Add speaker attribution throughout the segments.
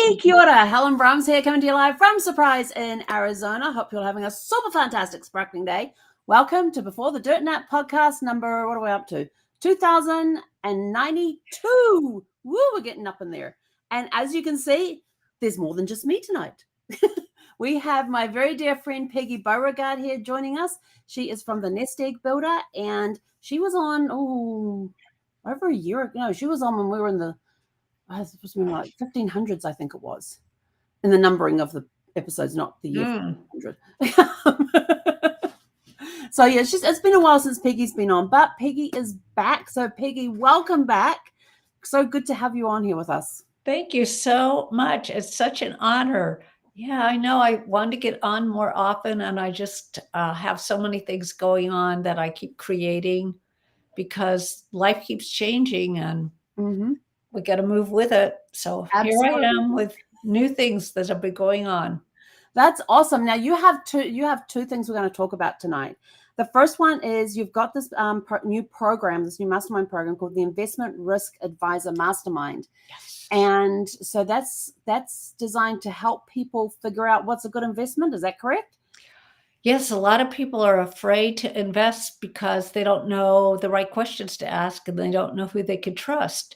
Speaker 1: Hey, kia ora. Helen Brahms here, coming to you live from Surprise in Arizona. Hope you're having a super fantastic, sparkling day. Welcome to Before the Dirt Nap podcast number, what are we up to? 2092. Woo, we're getting up in there. And as you can see, there's more than just me tonight. We have my very dear friend Peggy Beauregard here joining us. She is from the Nest Egg Builder, and she was on, over a year ago. No, she was on when we were in the it was like 1500s, I think it was, in the numbering of the episodes, not the year 1500. So yeah, it's been a while since Peggy's been on, but Peggy is back. So Peggy, welcome back. So good to have you on here with us.
Speaker 2: Thank you so much. It's such an honor. Yeah, I know I want to get on more often, and I just have so many things going on that I keep creating because life keeps changing and we got to move with it. So Absolutely. Here I am with new things that have been going on.
Speaker 1: That's awesome. Now you have two things we're going to talk about tonight. The first one is you've got this new program, this new mastermind program called the Investment Risk Advisor Mastermind.
Speaker 2: Yes.
Speaker 1: And so that's designed to help people figure out what's a good investment. Is that correct?
Speaker 2: Yes, a lot of people are afraid to invest because they don't know the right questions to ask and they don't know who they can trust.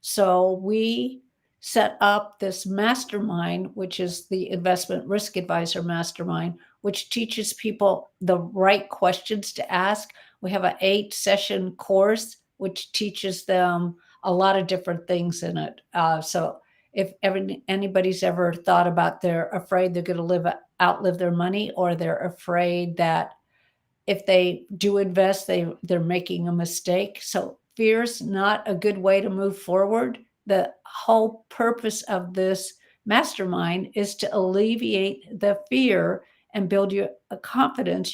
Speaker 2: So we set up this mastermind, which is the Investment Risk Advisor Mastermind, which teaches people the right questions to ask. We have an 8-session course, which teaches them a lot of different things in it. So if anybody's ever thought about they're afraid they're going to outlive their money, or they're afraid that if they do invest, they're making a mistake. So fear's not a good way to move forward. The whole purpose of this mastermind is to alleviate the fear and build your confidence.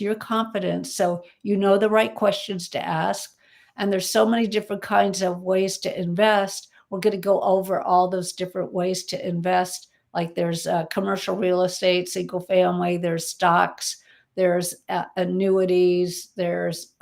Speaker 2: So you know the right questions to ask. And there's so many different kinds of ways to invest. We're going to go over all those different ways to invest. Like there's commercial real estate, single family, there's stocks, there's annuities, there's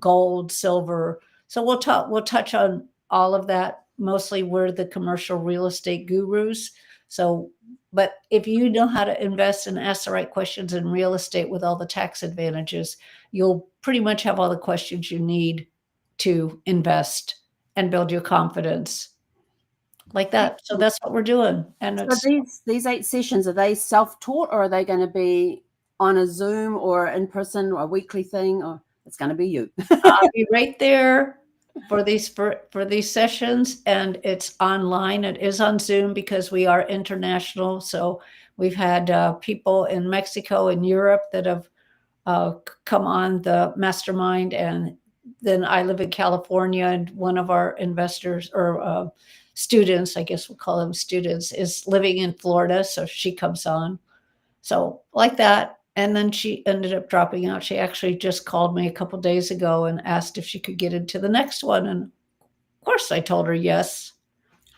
Speaker 2: gold, silver. So we'll touch on all of that. Mostly we're the commercial real estate gurus. So, but if you know how to invest and ask the right questions in real estate with all the tax advantages, you'll pretty much have all the questions you need to invest and build your confidence like that. So that's what we're doing. And
Speaker 1: so these 8 sessions, are they self-taught, or are they going to be on a Zoom or in person, or a weekly thing, or it's going to be you?
Speaker 2: I'll be right there for these sessions, and it's online. It is on Zoom because we are international. So we've had people in Mexico and Europe that have come on the mastermind, and then I live in California, and one of our investors or students, I guess we'll call them students, is living in Florida. So she comes on. So like that. And then she ended up dropping out. She actually just called me a couple of days ago and asked if she could get into the next one. And of course I told her yes.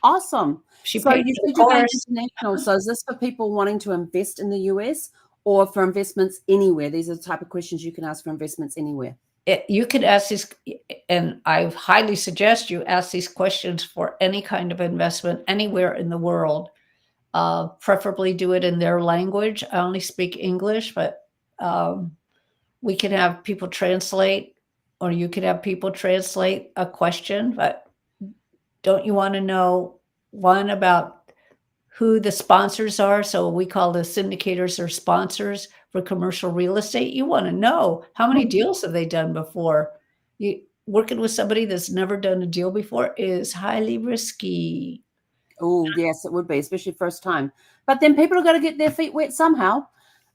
Speaker 1: Awesome. So you said you're going international. So is this for people wanting to invest in the US or for investments anywhere? These are the type of questions you can ask for investments anywhere.
Speaker 2: You could ask these, and I highly suggest you ask these questions for any kind of investment anywhere in the world. Preferably do it in their language. I only speak English, but we can have people translate, or you could have people translate a question. But don't you want to know, one, about who the sponsors are? So we call the syndicators or sponsors for commercial real estate. You want to know how many deals have they done before. Working with somebody that's never done a deal before is highly risky.
Speaker 1: Oh, yes, it would be, especially first time. But then people are going to get their feet wet somehow.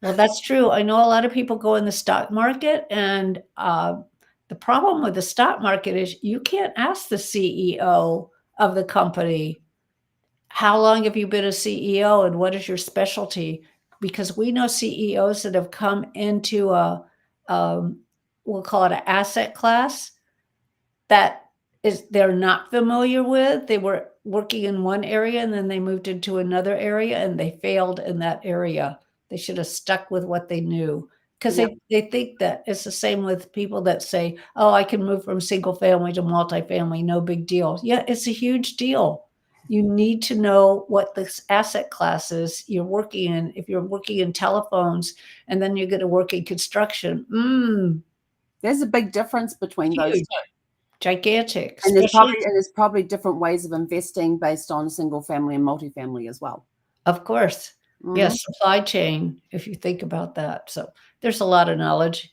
Speaker 2: Well, that's true. I know a lot of people go in the stock market, and the problem with the stock market is you can't ask the CEO of the company, how long have you been a CEO and what is your specialty? Because we know CEOs that have come into we'll call it an asset class that they're not familiar with. They were working in one area and then they moved into another area and they failed in that area. They should have stuck with what they knew, because they think that it's the same with people that say, oh, I can move from single family to multifamily, no big deal. Yeah, it's a huge deal. You need to know what this asset class is you're working in. If you're working in telephones and then you're gonna work in construction,
Speaker 1: There's a big difference between those
Speaker 2: huge,
Speaker 1: two.
Speaker 2: gigantic,
Speaker 1: And
Speaker 2: especially
Speaker 1: there's probably different ways of investing based on single family and multifamily as well.
Speaker 2: of course.
Speaker 1: Mhm.
Speaker 2: Yes, supply chain, if you think about that. So there's a lot of knowledge,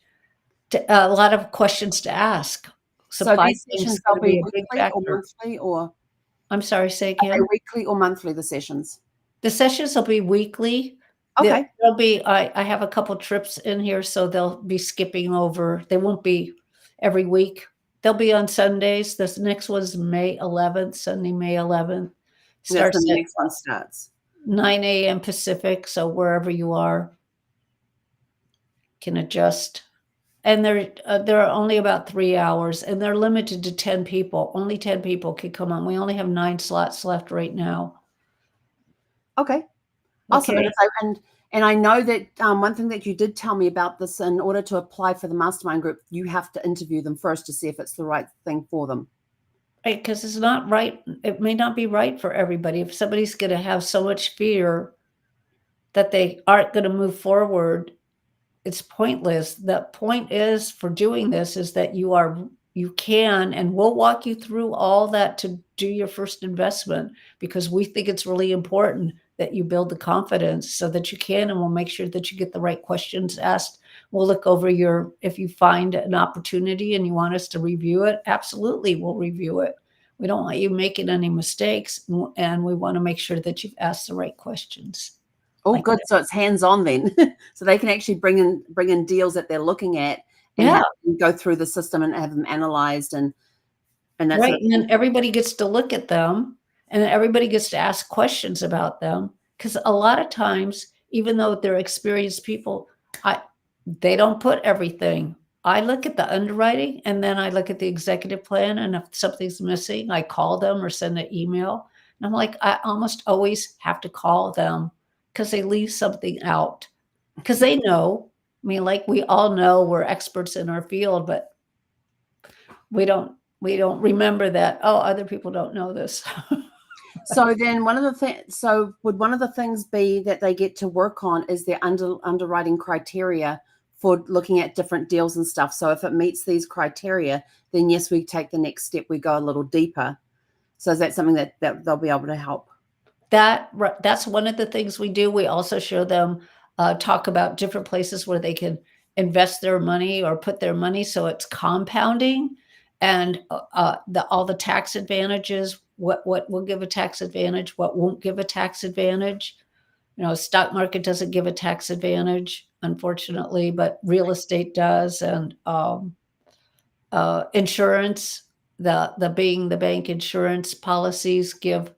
Speaker 2: a lot of questions to ask.
Speaker 1: So
Speaker 2: Supply
Speaker 1: these
Speaker 2: chain is
Speaker 1: sessions, they'll
Speaker 2: gonna
Speaker 1: be
Speaker 2: be a big
Speaker 1: weekly or
Speaker 2: factor.
Speaker 1: monthly, or
Speaker 2: I'm sorry, say
Speaker 1: are they
Speaker 2: again?
Speaker 1: weekly or monthly, the sessions?
Speaker 2: The sessions will be weekly.
Speaker 1: Okay.
Speaker 2: There'll be I have a couple trips in here, so they'll be skipping over. They won't be every week. They'll be on Sundays. This next one's May 11th, Sunday, May 11th.
Speaker 1: That's when
Speaker 2: Starts
Speaker 1: the
Speaker 2: at
Speaker 1: next one starts.
Speaker 2: 9 a.m. Pacific, so wherever you are can adjust. And there are only about 3 hours, and they're limited to 10 people. Only 10 people can come on. We only have 9 slots left right now.
Speaker 1: Okay. Awesome.
Speaker 2: Okay?
Speaker 1: And I know that one thing that you did tell me about this, in order to apply for the mastermind group, you have to interview them first to see if it's the right thing for them.
Speaker 2: Right, because it's not right. It may not be right for everybody. If somebody's gonna have so much fear that they aren't gonna move forward, it's pointless. The point is for doing this is that you can, and we'll walk you through all that to do your first investment, because we think it's really important that you build the confidence so that you can, and we'll make sure that you get the right questions asked. We'll look over if you find an opportunity and you want us to review it, absolutely, we'll review it. We don't want you making any mistakes, and we want to make sure that you've asked the right questions.
Speaker 1: Oh,
Speaker 2: Like
Speaker 1: good. So it's hands-on then. So they can actually bring in deals that they're looking at and
Speaker 2: Yeah.
Speaker 1: go through the system and have them analyzed and that sort
Speaker 2: Right,
Speaker 1: of
Speaker 2: and
Speaker 1: thing.
Speaker 2: then everybody gets to look at them, and then everybody gets to ask questions about them. Because a lot of times, even though they're experienced people, I they don't put everything. I look at the underwriting, and then I look at the executive plan, and if something's missing, I call them or send an email, and I'm like, I almost always have to call them because they leave something out. Because they know. I mean, like, we all know we're experts in our field, but we don't remember that, "Oh, other people don't know this."
Speaker 1: So then would one of the things be that they get to work on is their underwriting criteria for looking at different deals and stuff. So if it meets these criteria, then yes, we take the next step, we go a little deeper. So is that something that they'll be able to help?
Speaker 2: That's one of the things we do. We also show them, talk about different places where they can invest their money or put their money so it's compounding, and, all the tax advantages, what will give a tax advantage, what won't give a tax advantage. You know, stock market doesn't give a tax advantage, unfortunately, but real estate does, and, insurance, the bank insurance policies give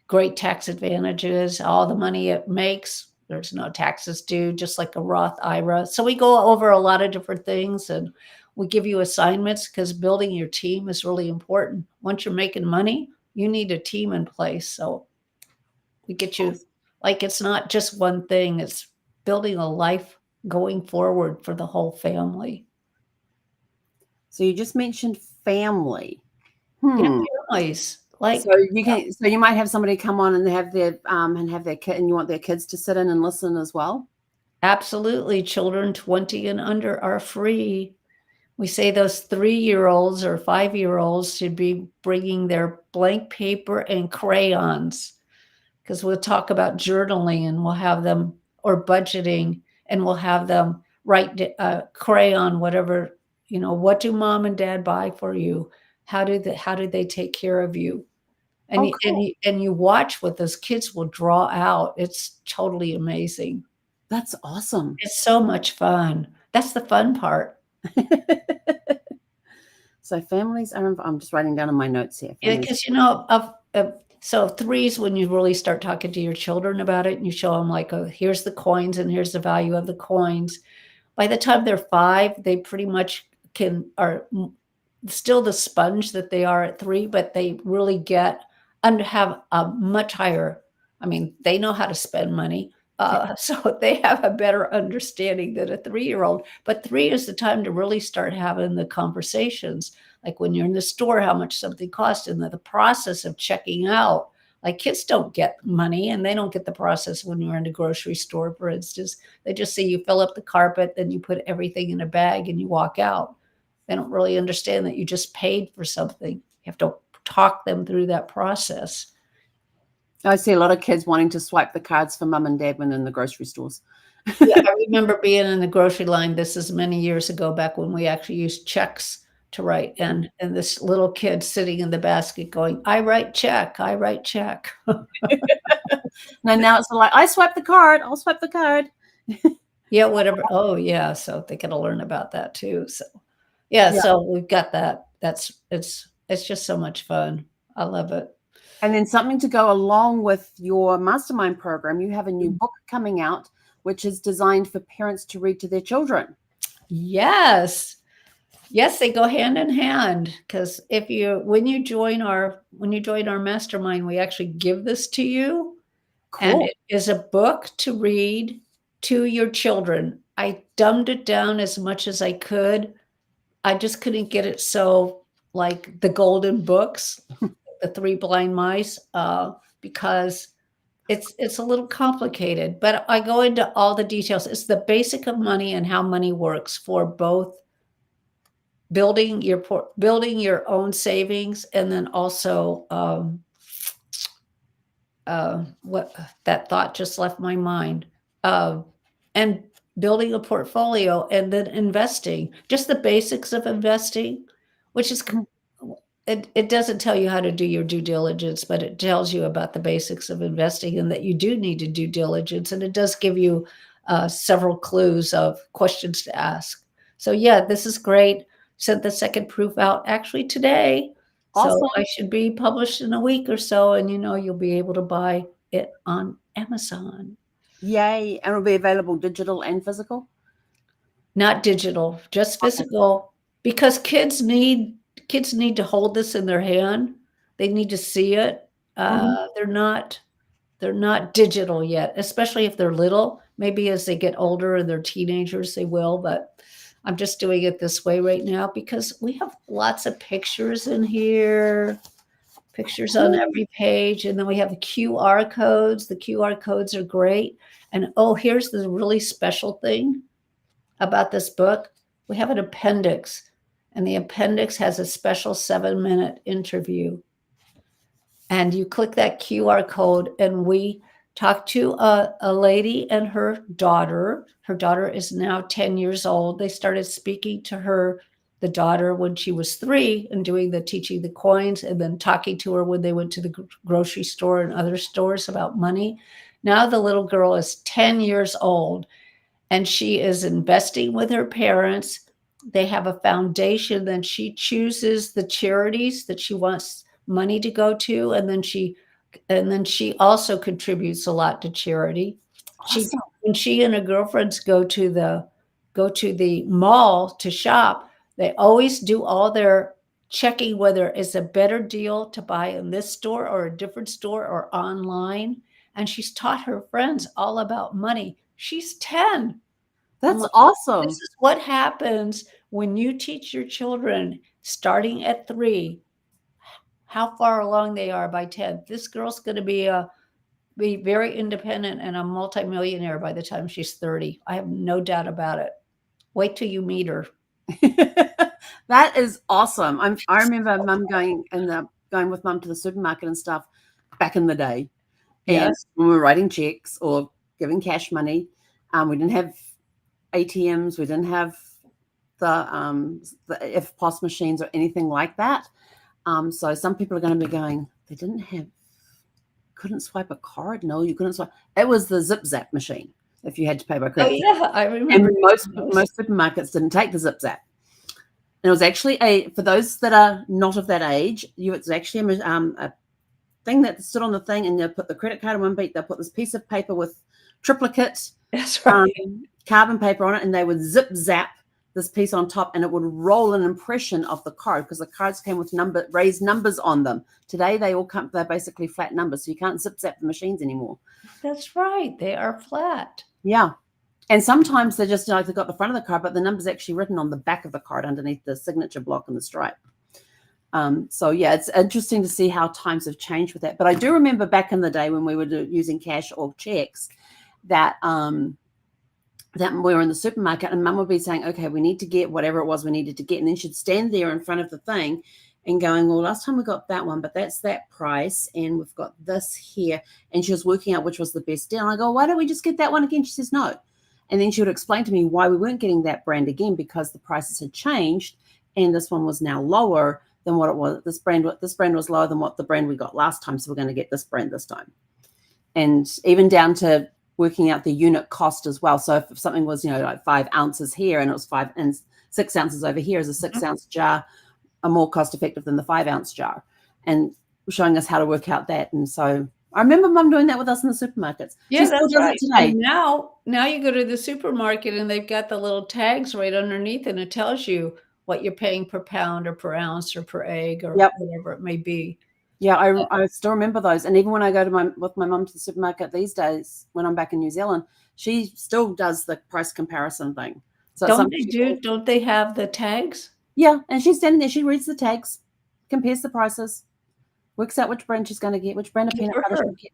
Speaker 2: great tax advantages. All the money it makes, there's no taxes due, just like a Roth IRA. So we go over a lot of different things, and we give you assignments because building your team is really important. Once you're making money, you need a team in place. So we get you, like, it's not just one thing, it's building a life going forward for the whole family.
Speaker 1: So you just mentioned family.
Speaker 2: Yeah,
Speaker 1: Hmm.
Speaker 2: families.
Speaker 1: So you might have somebody come on and have their kid, and you want their kids to sit in and listen as well.
Speaker 2: Absolutely. Children 20 and under are free. We say those 3-year-olds or 5-year-olds should be bringing their blank paper and crayons, because we'll talk about journaling, and we'll have them, or budgeting, and we'll have them write crayon, whatever, what do mom and dad buy for you? How do they take care of you? And
Speaker 1: Oh,
Speaker 2: you, and
Speaker 1: cool.
Speaker 2: you, and you watch what those kids will draw out. It's totally amazing.
Speaker 1: That's awesome.
Speaker 2: It's so much fun. That's the fun part.
Speaker 1: So families are, I'm just writing down in my notes here.
Speaker 2: Yeah,
Speaker 1: Families.
Speaker 2: because so 3's when you really start talking to your children about it, and you show them, like, "Oh, here's the coins and here's the value of the coins." By the time they're 5, they pretty much are still the sponge that they are at 3, but they really get and have a much higher, I mean, they know how to spend money, so they have a better understanding than a 3-year-old, but 3 is the time to really start having the conversations, like when you're in the store, how much something costs, and the process of checking out, Like kids don't get money and they don't get the process when you're in a grocery store, for instance. They just see you fill up the carpet, then you put everything in a bag and you walk out. They don't really understand that you just paid for something. You have to talk them through that process.
Speaker 1: I see a lot of kids wanting to swipe the cards for mum and dad when they're in the grocery stores.
Speaker 2: Yeah, I remember being in the grocery line. This is many years ago, back when we actually used checks to write. And this little kid sitting in the basket going, I write check, I write check.
Speaker 1: Now it's like, I swipe the card, I'll swipe the card.
Speaker 2: Yeah, whatever. Oh, yeah. So they got to learn about that too. So, yeah, so we've got that. It's just so much fun. I love it.
Speaker 1: And then something to go along with your mastermind program, you have a new book coming out, which is designed for parents to read to their children.
Speaker 2: Yes. Yes, they go hand in hand, because when you join our mastermind, we actually give this to you.
Speaker 1: Cool.
Speaker 2: And it is a book to read to your children. I dumbed it down as much as I could. I just couldn't get it so like the golden books, the Three Blind Mice, because it's a little complicated, but I go into all the details. It's the basic of money and how money works for both building your own savings, and then also what that thought just left my mind, and building a portfolio, and then investing, just the basics of investing, which is it doesn't tell you how to do your due diligence, but it tells you about the basics of investing and that you do need to do diligence. And it does give you several clues of questions to ask. So yeah, this is great. Sent the second proof out actually today.
Speaker 1: Awesome.
Speaker 2: So I should be published in a week or so, and you'll be able to buy it on Amazon.
Speaker 1: Yay. And it'll be available digital and physical?
Speaker 2: Not digital, just physical, because kids need to hold this in their hand. They need to see it. They're not digital yet, especially if they're little. Maybe as they get older and they're teenagers, they will, but I'm just doing it this way right now because we have lots of pictures in here, pictures on every page. And then we have the QR codes. The QR codes are great. And here's the really special thing about this book. We have an appendix, and the appendix has a special 7-minute interview. And you click that QR code, and we talk to a lady and her daughter. Her daughter is now 10 years old. They started speaking to the daughter, when she was 3, and teaching the coins, and then talking to her when they went to the grocery store and other stores about money. Now the little girl is 10 years old, and she is investing with her parents. They have a foundation, then she chooses the charities that she wants money to go to, and then she also contributes a lot to charity.
Speaker 1: Awesome.
Speaker 2: When she and her girlfriends go to the mall to shop, they always do all their checking whether it's a better deal to buy in this store or a different store or online. And she's taught her friends all about money. She's 10.
Speaker 1: That's awesome.
Speaker 2: This is what happens when you teach your children starting at 3 how far along they are by 10. This girl's going to be very independent and a multimillionaire by the time she's 30. I have no doubt about it. Wait till you meet her.
Speaker 1: That is awesome. I remember Mum going with Mum to the supermarket and stuff back in the day.
Speaker 2: Yes.
Speaker 1: And when we were writing checks or giving cash money, we didn't have ATMs. We didn't have the IFPOS machines or anything like that. So some people are going to be going, couldn't swipe a card? No, you couldn't swipe. It was the Zip Zap machine if you had to pay by credit.
Speaker 2: Oh, yeah, I remember.
Speaker 1: And most supermarkets didn't take the Zip Zap. And it was actually for those that are not of that age, it's actually a thing that stood on the thing, and they'll put the credit card in one beat. They'll put this piece of paper with triplicate carbon paper on it, and they would zip zap this piece on top, and it would roll an impression of the card, because the cards came with raised numbers on them. Today they're basically flat numbers, so you can't zip zap the machines anymore.
Speaker 2: That's right, they are flat.
Speaker 1: Yeah. And sometimes they're just they've got the front of the card, but the number's actually written on the back of the card underneath the signature block and the stripe. So yeah, it's interesting to see how times have changed with that. But I do remember back in the day when we were using cash or checks, that that we were in the supermarket and Mum would be saying, okay, we need to get whatever it was we needed to get. And then she'd stand there in front of the thing and going, well, last time we got that one, but that's that price. And we've got this here. And she was working out which was the best deal. And I go, why don't we just get that one again? She says, no. And then she would explain to me why we weren't getting that brand again, because the prices had changed and this one was now lower than what it was. This brand was lower than what the brand we got last time. So we're going to get this brand this time. And even down to working out the unit cost as well. So if something was, like 5 ounces here and it was 5 and 6 ounces over here, is a 6 ounce jar are more cost effective than the 5 ounce jar, and showing us how to work out that. And so I remember Mum doing that with us in the supermarkets.
Speaker 2: Yeah,
Speaker 1: She still
Speaker 2: that's
Speaker 1: does
Speaker 2: right.
Speaker 1: it today.
Speaker 2: And now you go to the supermarket and they've got the little tags right underneath, and it tells you what you're paying per pound or per ounce or per egg or
Speaker 1: Yep.
Speaker 2: whatever it may be.
Speaker 1: Yeah, I still remember those. And even when I go with my mum to the supermarket these days, when I'm back in New Zealand, she still does the price comparison thing. So it's
Speaker 2: Don't
Speaker 1: something
Speaker 2: they do? Don't they have the tags?
Speaker 1: Yeah, and she's standing there. She reads the tags, compares the prices, works out which brand she's going to get, which brand of
Speaker 2: Good
Speaker 1: peanut
Speaker 2: for
Speaker 1: butter
Speaker 2: her.
Speaker 1: she'll get.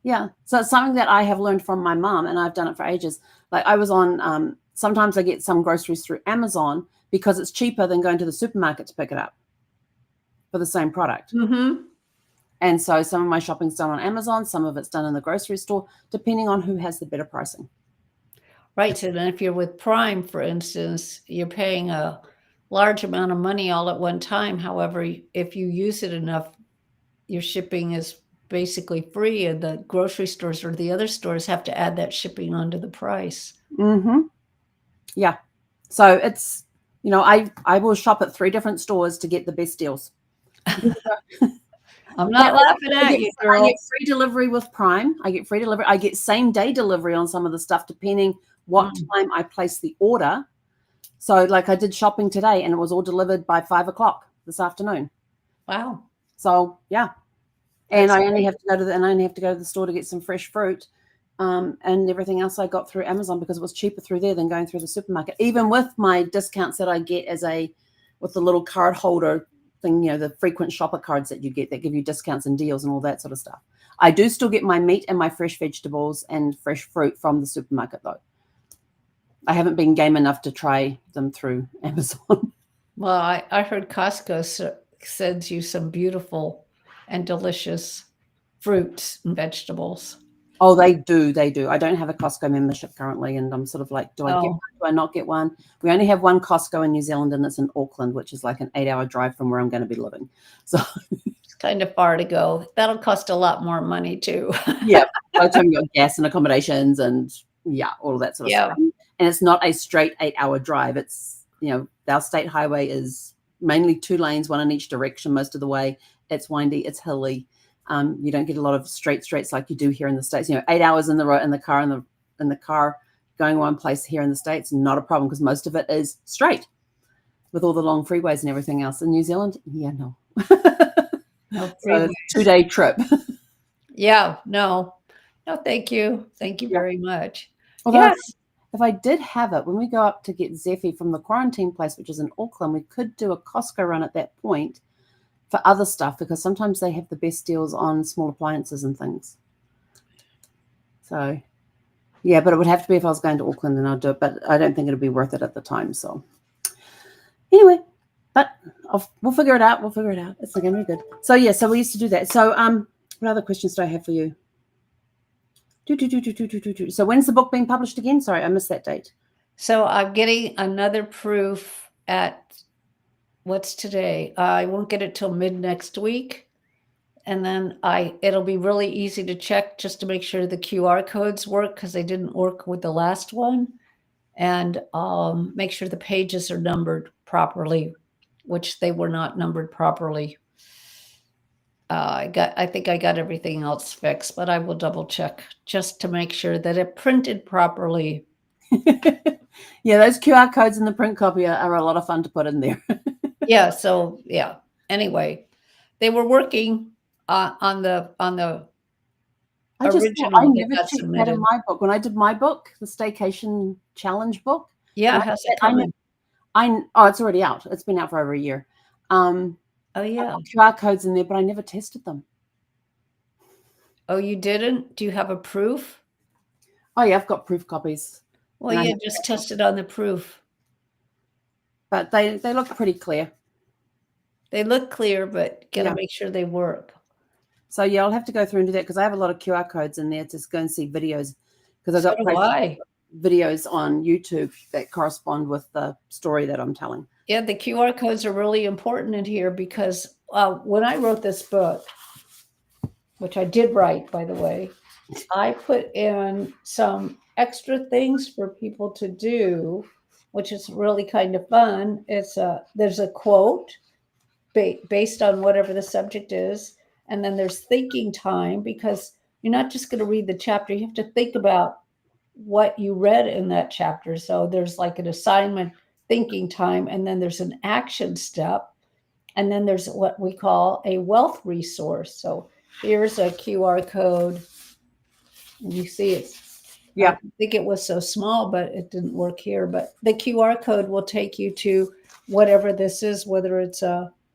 Speaker 1: Yeah, so it's something that I have learned from my mum, and I've done it for ages. Like I was on, sometimes I get some groceries through Amazon because it's cheaper than going to the supermarket to pick it up for the same product.
Speaker 2: Mm-hmm.
Speaker 1: And so some of my shopping's done on Amazon, some of it's done in the grocery store, depending on who has the better pricing.
Speaker 2: Right. So then if you're with Prime, for instance, you're paying a large amount of money all at one time. However, if you use it enough, your shipping is basically free, and the grocery stores or the other stores have to add that shipping onto the price.
Speaker 1: Mm-hmm. Yeah. So it's, I will shop at 3 different stores to get the best deals.
Speaker 2: I'm not laughing
Speaker 1: I
Speaker 2: at you, girl.
Speaker 1: get free delivery with Prime. I get free delivery. I get same day delivery on some of the stuff, depending what time I place the order. So like I did shopping today and it was all delivered by 5 o'clock this afternoon.
Speaker 2: Wow.
Speaker 1: So yeah. And I only have to go to the store to get some fresh fruit. And everything else I got through Amazon because it was cheaper through there than going through the supermarket, even with my discounts that I get with the little card holder thing, the frequent shopper cards that you get that give you discounts and deals and all that sort of stuff. I do still get my meat and my fresh vegetables and fresh fruit from the supermarket though. I haven't been game enough to try them through Amazon.
Speaker 2: Well, I heard Costco sends you some beautiful and delicious fruits and vegetables.
Speaker 1: Oh, they do. They do. I don't have a Costco membership currently, and I'm sort of like, do I get one? Do I not get one? We only have one Costco in New Zealand, and it's in Auckland, which is like an 8-hour drive from where I'm going to be living. So
Speaker 2: it's kind of far to go. That'll cost a lot more money too.
Speaker 1: Yeah, by the time you got gas and accommodations and all of that sort of stuff. And it's not a straight 8-hour drive. It's our state highway is mainly 2 lanes, one in each direction most of the way. It's windy. It's hilly. You don't get a lot of straights like you do here in the States. 8 hours in the road in the car going one place here in the States, not a problem because most of it is straight with all the long freeways and everything else. In New Zealand, no.
Speaker 2: No
Speaker 1: freeways. 2-day trip.
Speaker 2: No, thank you. Thank you very much.
Speaker 1: Although yes. If I did have it, when we go up to get Zeffie from the quarantine place, which is in Auckland, we could do a Costco run at that point for other stuff because sometimes they have the best deals on small appliances and things. So, but it would have to be if I was going to Auckland, and I'll do it. But I don't think it'll be worth it at the time. So, anyway, but we'll figure it out. It's going to be good. So, so we used to do that. So, what other questions do I have for you? So, when's the book being published again? Sorry, I missed that date.
Speaker 2: So, I'm getting another proof at what's today? I won't get it till mid next week. And then it'll be really easy to check just to make sure the QR codes work because they didn't work with the last one. And make sure the pages are numbered properly, which they were not numbered properly. I think I got everything else fixed, but I will double check just to make sure that it printed properly.
Speaker 1: Those QR codes in the print copy are a lot of fun to put in there.
Speaker 2: Anyway, they were working on the original.
Speaker 1: I never checked that in my book. When I did my book, the Staycation Challenge book.
Speaker 2: How's it coming?
Speaker 1: It's already out. It's been out for over a year.
Speaker 2: Oh, yeah.
Speaker 1: QR codes in there, but I never tested them.
Speaker 2: Oh, you didn't? Do you have a proof?
Speaker 1: Oh yeah, I've got proof copies.
Speaker 2: Well,
Speaker 1: And I
Speaker 2: yeah,
Speaker 1: have
Speaker 2: just
Speaker 1: that.
Speaker 2: test it on the proof.
Speaker 1: But they look pretty clear.
Speaker 2: They look clear, but gotta
Speaker 1: Yeah.
Speaker 2: make sure they work.
Speaker 1: So yeah, I'll have to go through and do that because I have a lot of QR codes in there to go and see videos because I've
Speaker 2: So
Speaker 1: got
Speaker 2: do I.
Speaker 1: videos on YouTube that correspond with the story that I'm telling.
Speaker 2: Yeah, the QR codes are really important in here because when I wrote this book, which I did write, by the way, I put in some extra things for people to do, which is really kind of fun. There's a quote based on whatever the subject is, and then there's thinking time because you're not just going to read the chapter. You have to think about what you read in that chapter. So there's like an assignment, thinking time, and then there's an action step, and then there's what we call a wealth resource. So here's a QR code. And you see it's,
Speaker 1: Yeah.
Speaker 2: I think it was so small, but it didn't work here. But the QR code will take you to whatever this is, whether it's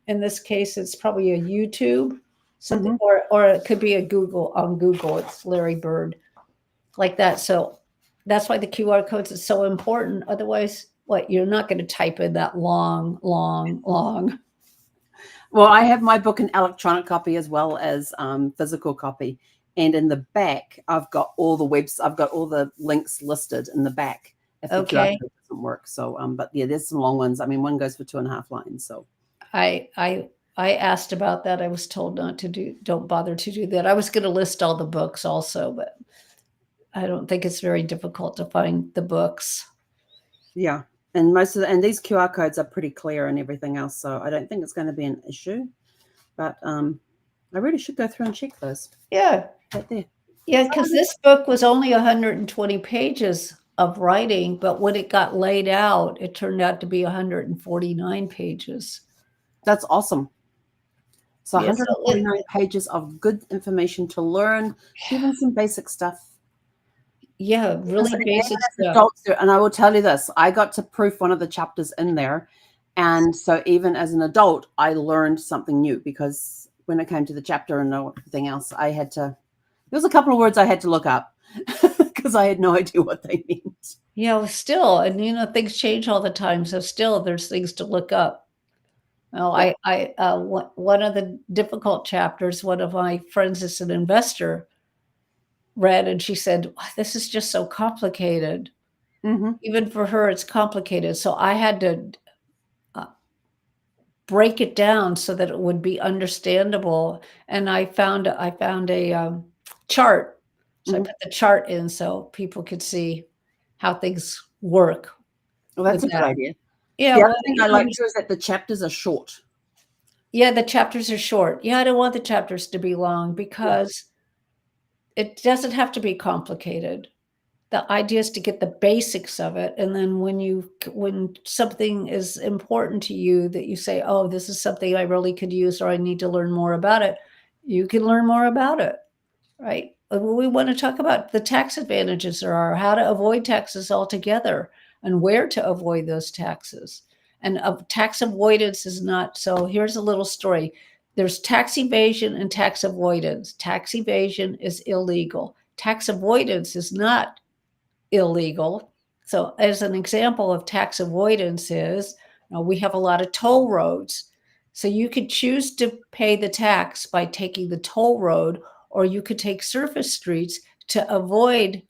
Speaker 2: in this case, it's probably a YouTube, something, or it could be a Google on Google. It's Larry Bird, like that. So that's why the QR codes is so important. Otherwise, what, you're not going to type in that long.
Speaker 1: Well, I have my book in electronic copy as well as physical copy. And in the back, I've got all the links listed in the back if the QR code doesn't work. So, but yeah, there's some long ones. I mean, one goes for 2.5 lines. So
Speaker 2: I asked about that. I was told don't bother to do that. I was going to list all the books also, but I don't think it's very difficult to find the books.
Speaker 1: Yeah. And these QR codes are pretty clear and everything else. So I don't think it's going to be an issue, but I really should go through and check those.
Speaker 2: Yeah.
Speaker 1: Right there.
Speaker 2: Yeah, because this book was only 120 pages of writing, but when it got laid out, it turned out to be 149 pages.
Speaker 1: That's awesome. So
Speaker 2: Yeah,
Speaker 1: 149 pages of good information to learn, even some basic stuff.
Speaker 2: Yeah, really basic stuff.
Speaker 1: Adults, and I will tell you this, I got to proof one of the chapters in there. And so even as an adult, I learned something new because when it came to the chapter and everything else, there was a couple of words I had to look up because I had no idea what they meant.
Speaker 2: Yeah, well, still, and things change all the time. So still there's things to look up. Well, yeah. One of the difficult chapters, one of my friends is an investor, read, and she said, this is just so complicated. Mm-hmm. Even for her, it's complicated. So I had to break it down so that it would be understandable. And I found a chart. So I put the chart in so people could see how things work.
Speaker 1: Well, that's a good idea.
Speaker 2: Yeah.
Speaker 1: The other thing I like too is that the chapters are short.
Speaker 2: Yeah, the chapters are short. Yeah, I don't want the chapters to be long because it doesn't have to be complicated. The idea is to get the basics of it. And then when something is important to you that you say, oh, this is something I really could use, or I need to learn more about it, you can learn more about it, right? We want to talk about the tax advantages there are, how to avoid taxes altogether, and where to avoid those taxes. And tax avoidance is not, so here's a little story. There's tax evasion and tax avoidance. Tax evasion is illegal. Tax avoidance is not illegal. So as an example of tax avoidance is, we have a lot of toll roads. So you could choose to pay the tax by taking the toll road, or you could take surface streets to avoid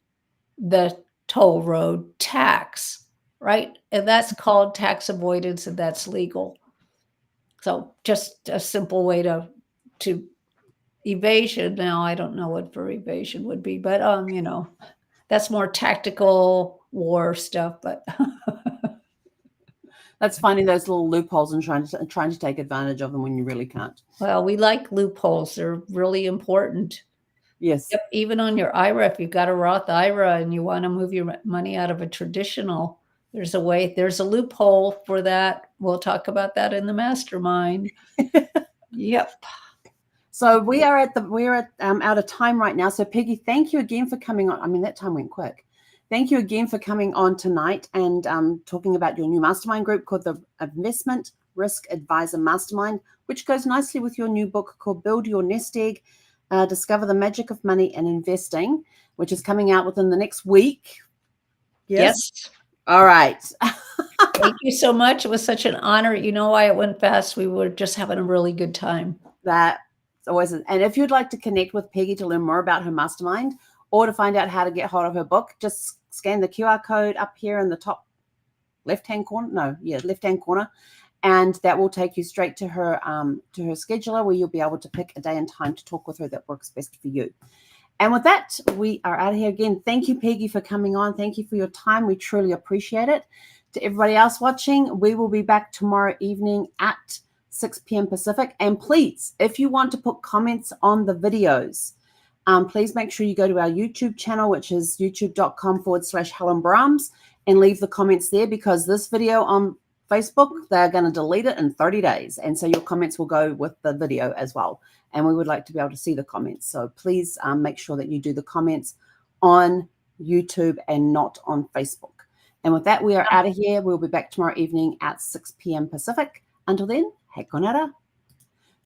Speaker 2: the toll road tax, right? And that's called tax avoidance, and that's legal. So just a simple way to evasion. Now, I don't know what for evasion would be, but that's more tactical war stuff, but
Speaker 1: that's finding those little loopholes and trying to take advantage of them when you really can't.
Speaker 2: Well, we like loopholes. They're really important.
Speaker 1: Yes.
Speaker 2: Yep. Even on your IRA, if you've got a Roth IRA and you want to move your money out of a traditional, there's a loophole for that. We'll talk about that in the mastermind. Yep.
Speaker 1: So we are out of time right now. So Peggy, thank you again for coming on. I mean, that time went quick. Thank you again for coming on tonight and talking about your new mastermind group called the Investment Risk Advisor Mastermind, which goes nicely with your new book called Build Your Nest Egg, Discover the Magic of Money and Investing, which is coming out within the next week.
Speaker 2: Yes.
Speaker 1: All right.
Speaker 2: Thank you so much. It was such an honor. You know why it went fast? We were just having a really good time.
Speaker 1: That's always, and if you'd like to connect with Peggy to learn more about her mastermind or to find out how to get hold of her book, just scan the QR code up here in the top left-hand corner. Left-hand corner. And that will take you straight to her scheduler, where you'll be able to pick a day and time to talk with her that works best for you. And with that, we are out of here again. Thank you, Peggy, for coming on. Thank you for your time. We truly appreciate it. To everybody else watching, we will be back tomorrow evening at 6 p.m. Pacific. And please, if you want to put comments on the videos, please make sure you go to our YouTube channel, which is youtube.com/Helen Brahms, and leave the comments there, because this video on Facebook, they're going to delete it in 30 days. And so your comments will go with the video as well. And we would like to be able to see the comments. So please make sure that you do the comments on YouTube and not on Facebook. And with that, we are out of here. We'll be back tomorrow evening at 6 p.m. Pacific. Until then, hek konara.